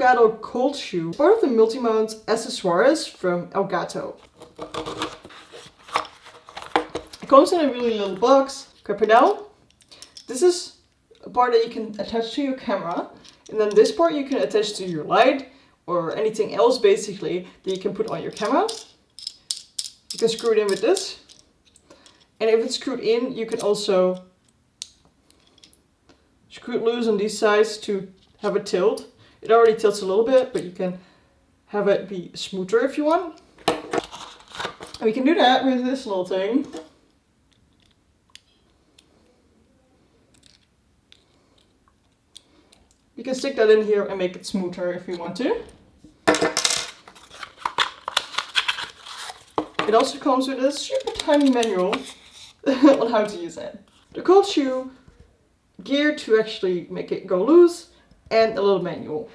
Elgato cold shoe, part of the multi-mount accessoires from Elgato. It comes in a really little box. Grab it out. This is a part that you can attach to your camera, and then this part you can attach to your light or anything else basically that you can put on your camera. You can screw it in with this, and if it's screwed in, you can also screw it loose on these sides to have it tilt. It already tilts a little bit, but you can have it be smoother if you want. And we can do that with this little thing. You can stick that in here and make it smoother if you want to. It also comes with a super tiny manual on how to use it. The cold shoe gear to actually make it go loose, and a little manual.